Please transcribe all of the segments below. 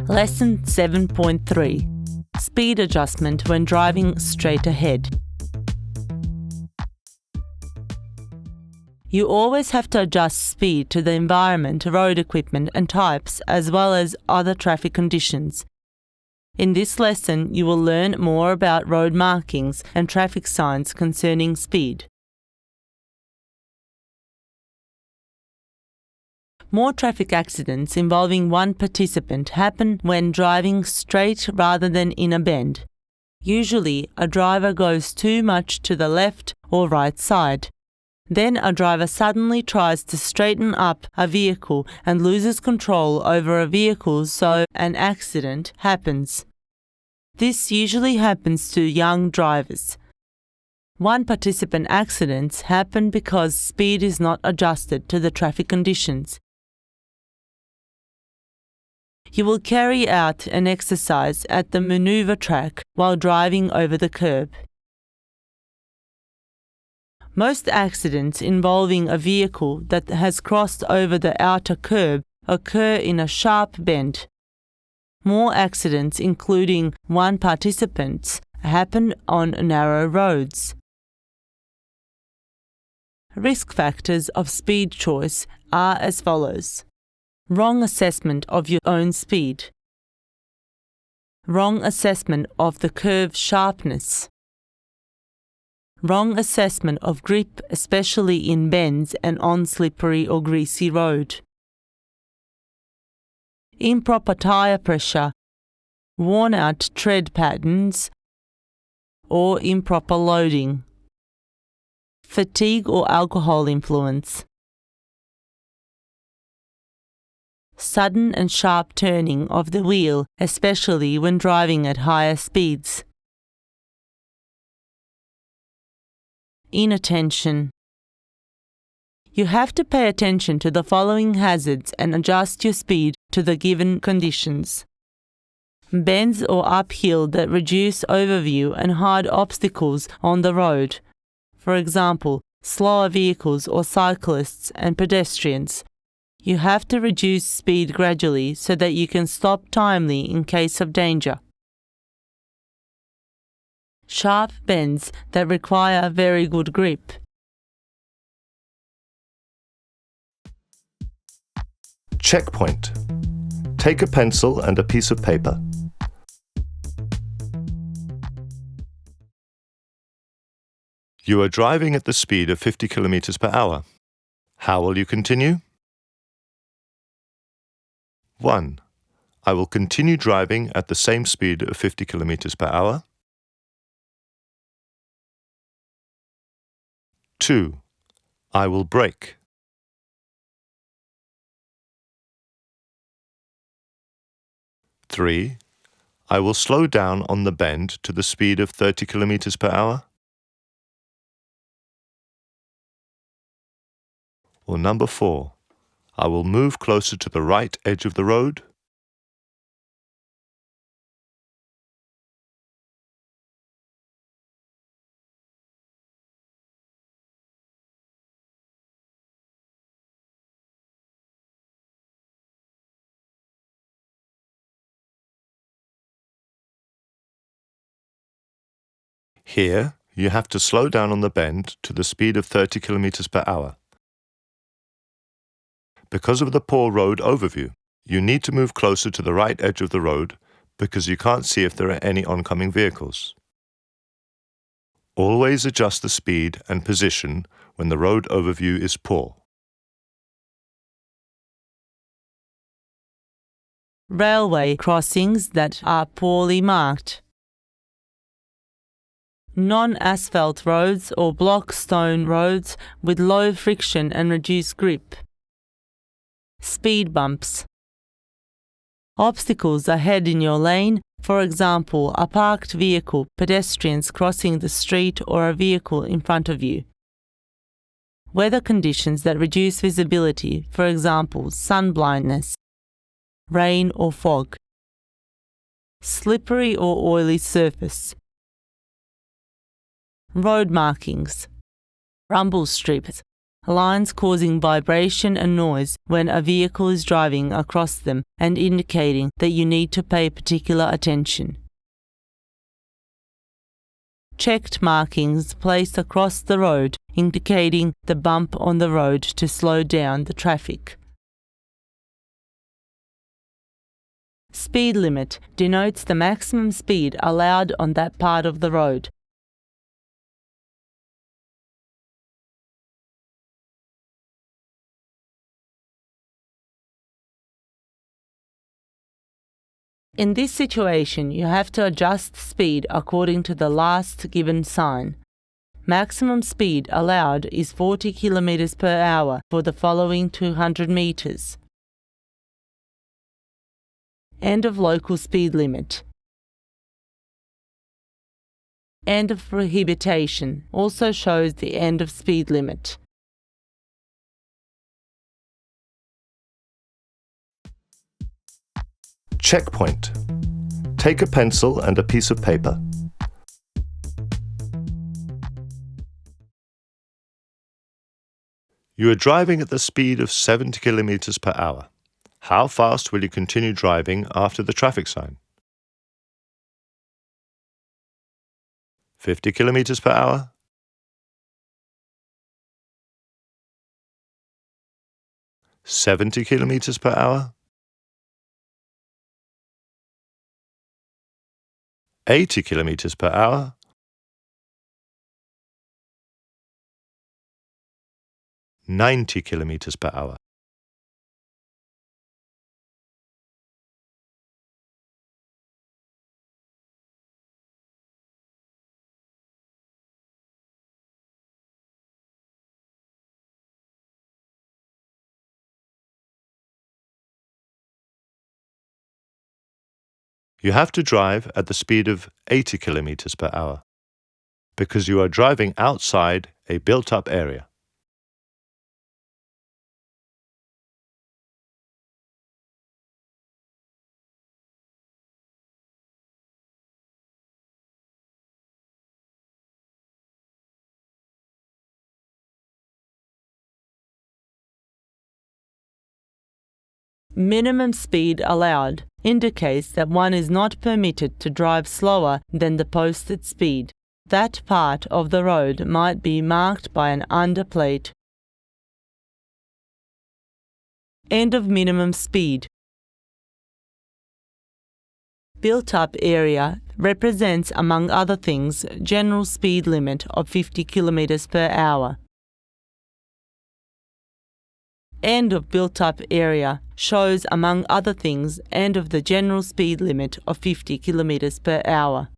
Lesson 7.3 Speed Adjustment when driving straight ahead. You always have to adjust speed to the environment, road equipment and types, as well as other traffic conditions. In this lesson, you will learn more about road markings and traffic signs concerning speed. More traffic accidents involving one participant happen when driving straight rather than in a bend. Usually, a driver goes too much to the left or right side. Then a driver suddenly tries to straighten up a vehicle and loses control over a vehicle, so an accident happens. This usually happens to young drivers. One participant accidents happen because speed is not adjusted to the traffic conditions. You will carry out an exercise at the maneuver track while driving over the curb. Most accidents involving a vehicle that has crossed over the outer curb occur in a sharp bend. More accidents, including one participant, happen on narrow roads. Risk factors of speed choice are as follows. Wrong assessment of your own speed. Wrong assessment of the curve sharpness. Wrong assessment of grip, especially in bends and on slippery or greasy road. Improper tire pressure, worn out tread patterns, or improper loading. Fatigue or alcohol influence. Sudden and sharp turning of the wheel, especially when driving at higher speeds. Inattention. You have to pay attention to the following hazards and adjust your speed to the given conditions. Bends or uphill that reduce overview and hide obstacles on the road. For example, slower vehicles or cyclists and pedestrians. You have to reduce speed gradually so that you can stop timely in case of danger. Sharp bends that require very good grip. Checkpoint. Take a pencil and a piece of paper. You are driving at the speed of 50 kilometers per hour. How will you continue? 1. I will continue driving at the same speed of 50 kilometers per hour. 2. I will brake. 3. I will slow down on the bend to the speed of 30 kilometers per hour. Or number 4. I will move closer to the right edge of the road. Here, you have to slow down on the bend to the speed of 30 kilometers per hour. Because of the poor road overview, you need to move closer to the right edge of the road because you can't see if there are any oncoming vehicles. Always adjust the speed and position when the road overview is poor. Railway crossings that are poorly marked. Non-asphalt roads or block stone roads with low friction and reduced grip. Speed bumps. Obstacles ahead in your lane, for example, a parked vehicle, pedestrians crossing the street or a vehicle in front of you. Weather conditions that reduce visibility, for example, sun blindness, rain or fog. Slippery or oily surface. Road markings. Rumble strips. lines causing vibration and noise when a vehicle is driving across them and indicating that you need to pay particular attention. Checked markings placed across the road indicating the bump on the road to slow down the traffic. Speed limit denotes the maximum speed allowed on that part of the road. In this situation, you have to adjust speed according to the last given sign. Maximum speed allowed is 40 km per hour for the following 200 meters. End of local speed limit. End of prohibition also shows the end of speed limit. Checkpoint. Take a pencil and a piece of paper. You are driving at the speed of 70 km per hour. How fast will you continue driving after the traffic sign? 50 km per hour? 70 km per hour? 80 km per hour? 90 km per hour? You have to drive at the speed of 80 km per hour because you are driving outside a built-up area. Minimum speed allowed indicates that one is not permitted to drive slower than the posted speed. That part of the road might be marked by an underplate. End of minimum speed. Built-up area represents, among other things, general speed limit of 50 km per hour. End of built-up area shows, among other things, end of the general speed limit of 50 km per hour.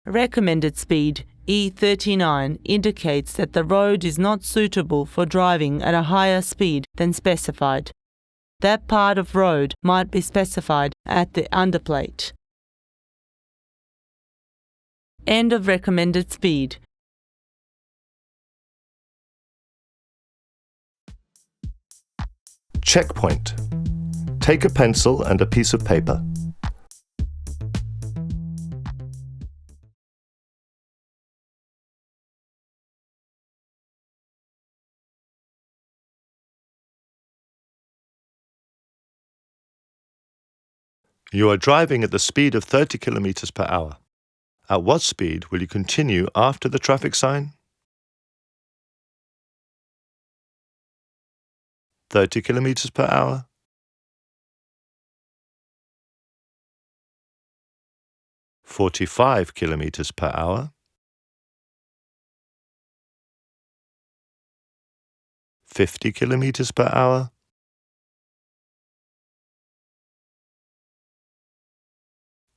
Recommended speed E39 indicates that the road is not suitable for driving at a higher speed than specified. That part of road might be specified at the underplate. End of recommended speed. Checkpoint. Take a pencil and a piece of paper. You are driving at the speed of 30 km per hour. At what speed will you continue after the traffic sign? 30 km per hour? 45 km per hour? 50 km per hour?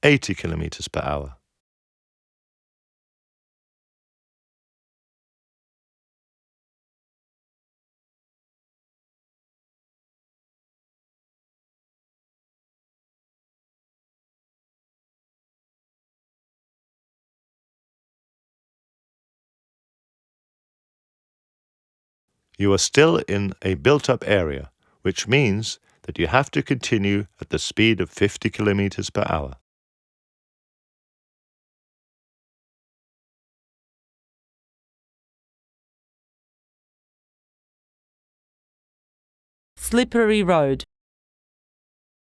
80 km per hour? You are still in a built-up area, which means that you have to continue at the speed of 50 km per hour. Slippery road.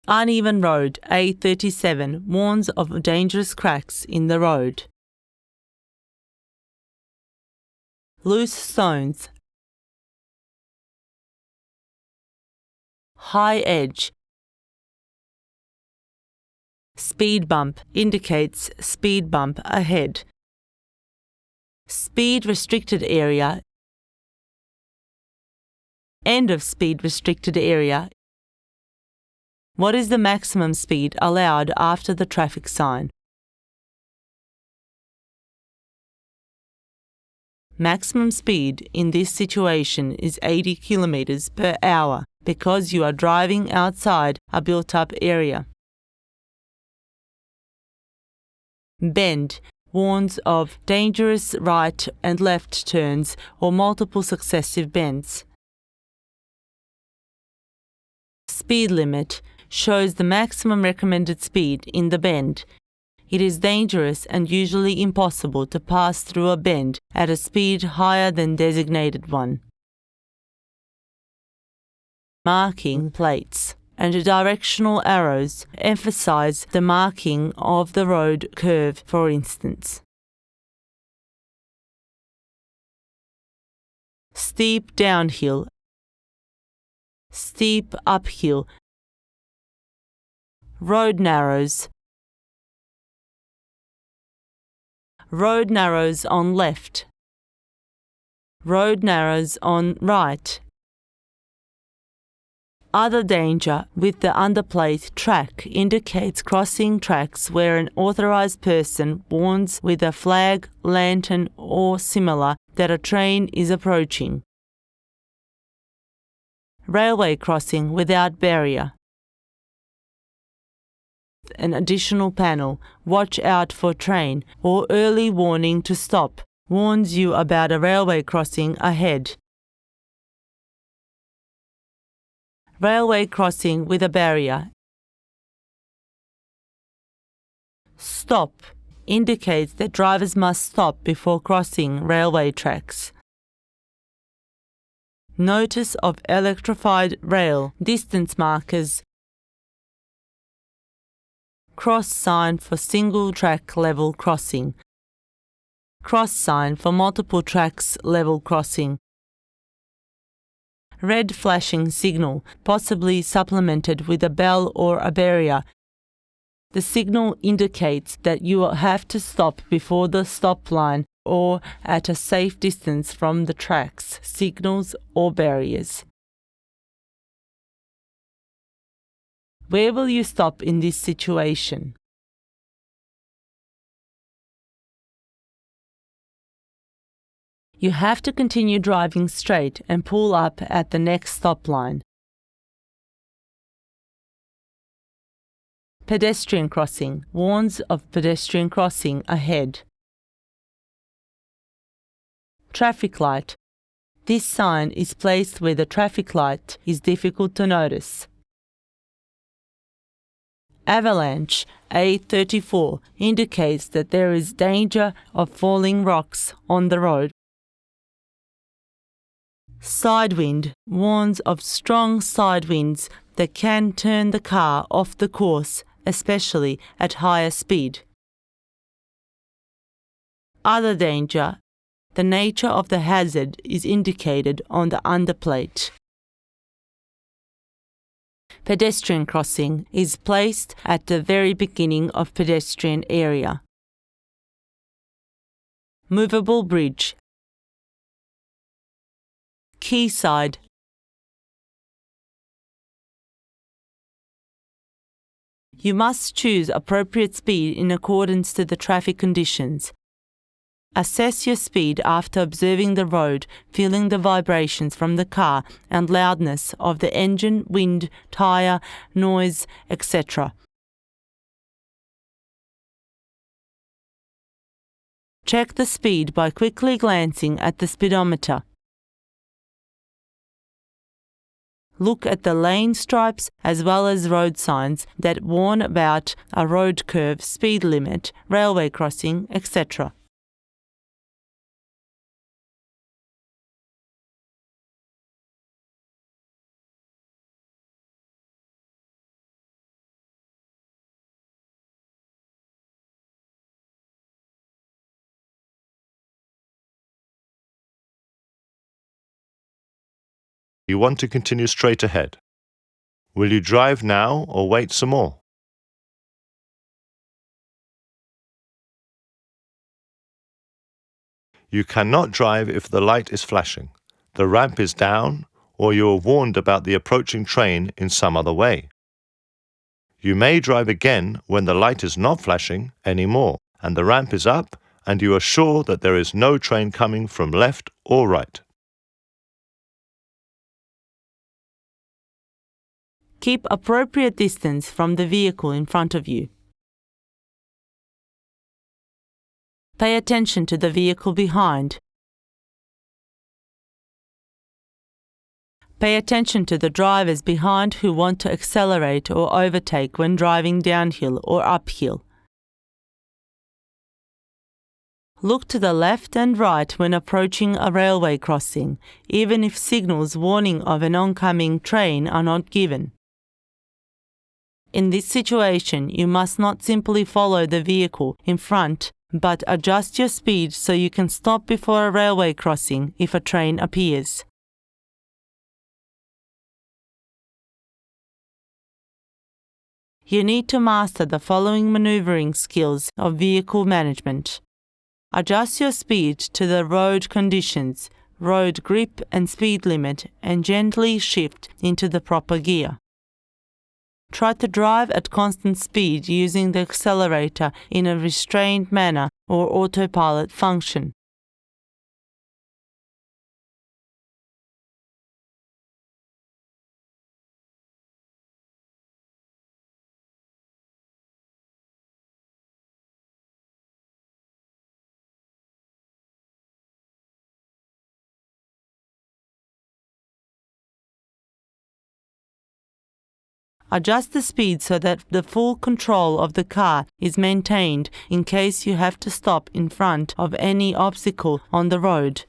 Uneven road A37 warns of dangerous cracks in the road. Loose stones. High edge. Speed bump indicates speed bump ahead. Speed restricted area. End of speed restricted area. What is the maximum speed allowed after the traffic sign? Maximum speed in this situation is 80 km per hour because you are driving outside a built-up area. Bend warns of dangerous right and left turns or multiple successive bends. Speed limit shows the maximum recommended speed in the bend. It is dangerous and usually impossible to pass through a bend at a speed higher than designated one. Marking plates and directional arrows emphasize the marking of the road curve, for instance. Steep downhill, steep uphill. Road narrows. Road narrows on left. Road narrows on right. Other danger with the underplate track indicates crossing tracks where an authorized person warns with a flag, lantern, or similar that a train is approaching. Railway crossing without barrier. An additional panel, watch out for train, or early warning to stop, warns you about a railway crossing ahead. Railway crossing with a barrier. Stop indicates that drivers must stop before crossing railway tracks. Notice of electrified rail, distance markers. Cross sign for single track level crossing. Cross sign for multiple tracks level crossing. Red flashing signal, possibly supplemented with a bell or a barrier. The signal indicates that you will have to stop before the stop line or at a safe distance from the tracks, signals, or barriers. Where will you stop in this situation? You have to continue driving straight and pull up at the next stop line. Pedestrian crossing warns of pedestrian crossing ahead. Traffic light. This sign is placed where the traffic light is difficult to notice. Avalanche A34 indicates that there is danger of falling rocks on the road. Sidewind warns of strong side winds that can turn the car off the course, especially at higher speed. Other danger. The nature of the hazard is indicated on the underplate. Pedestrian crossing is placed at the very beginning of pedestrian area. Movable bridge. Quayside. You must choose appropriate speed in accordance to the traffic conditions. Assess your speed after observing the road, feeling the vibrations from the car and loudness of the engine, wind, tire, noise, etc. Check the speed by quickly glancing at the speedometer. Look at the lane stripes as well as road signs that warn about a road curve, speed limit, railway crossing, etc. You want to continue straight ahead. Will you drive now or wait some more? You cannot drive if the light is flashing, the ramp is down, or you are warned about the approaching train in some other way. You may drive again when the light is not flashing anymore and the ramp is up and you are sure that there is no train coming from left or right. Keep appropriate distance from the vehicle in front of you. Pay attention to the vehicle behind. Pay attention to the drivers behind who want to accelerate or overtake when driving downhill or uphill. Look to the left and right when approaching a railway crossing, even if signals warning of an oncoming train are not given. In this situation, you must not simply follow the vehicle in front, but adjust your speed so you can stop before a railway crossing if a train appears. You need to master the following maneuvering skills of vehicle management. Adjust your speed to the road conditions, road grip and speed limit, and gently shift into the proper gear. Try to drive at constant speed using the accelerator in a restrained manner or autopilot function. Adjust the speed so that the full control of the car is maintained in case you have to stop in front of any obstacle on the road.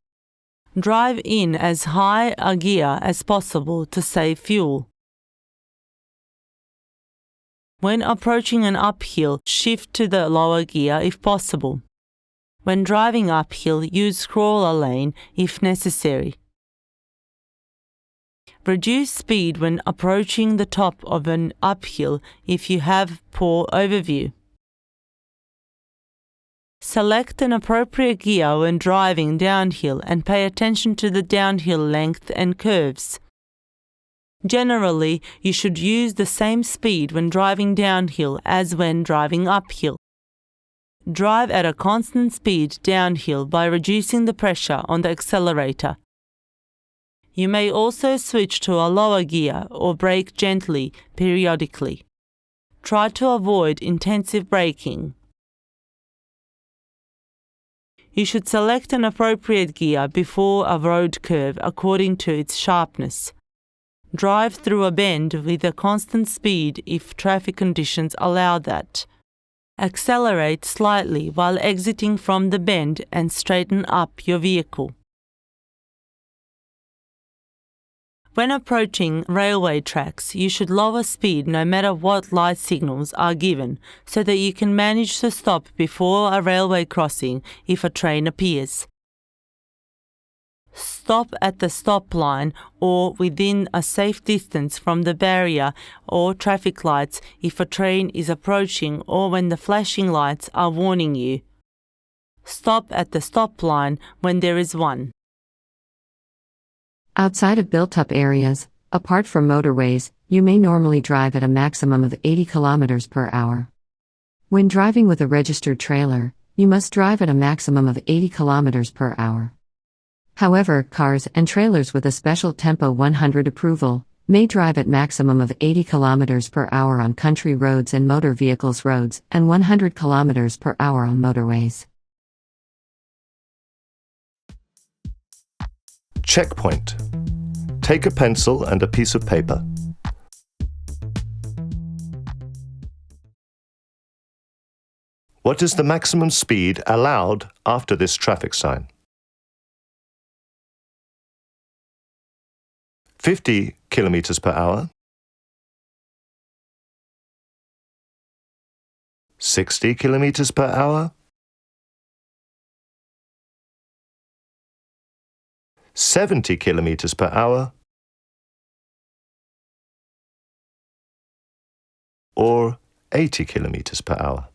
Drive in as high a gear as possible to save fuel. When approaching an uphill, shift to the lower gear if possible. When driving uphill, use crawler lane if necessary. Reduce speed when approaching the top of an uphill if you have poor overview. Select an appropriate gear when driving downhill and pay attention to the downhill length and curves. Generally, you should use the same speed when driving downhill as when driving uphill. Drive at a constant speed downhill by reducing the pressure on the accelerator. You may also switch to a lower gear or brake gently periodically. Try to avoid intensive braking. You should select an appropriate gear before a road curve according to its sharpness. Drive through a bend with a constant speed if traffic conditions allow that. Accelerate slightly while exiting from the bend and straighten up your vehicle. When approaching railway tracks, you should lower speed no matter what light signals are given, so that you can manage to stop before a railway crossing if a train appears. Stop at the stop line or within a safe distance from the barrier or traffic lights if a train is approaching or when the flashing lights are warning you. Stop at the stop line when there is one. Outside of built-up areas, apart from motorways, you may normally drive at a maximum of 80 km per hour. When driving with a registered trailer, you must drive at a maximum of 80 km per hour. However, cars and trailers with a special Tempo 100 approval may drive at maximum of 80 km per hour on country roads and motor vehicles roads and 100 km per hour on motorways. Checkpoint. Take a pencil and a piece of paper. What is the maximum speed allowed after this traffic sign? 50 kilometers per hour, 60 kilometers per hour, 70 kilometers per hour, or 80 kilometers per hour.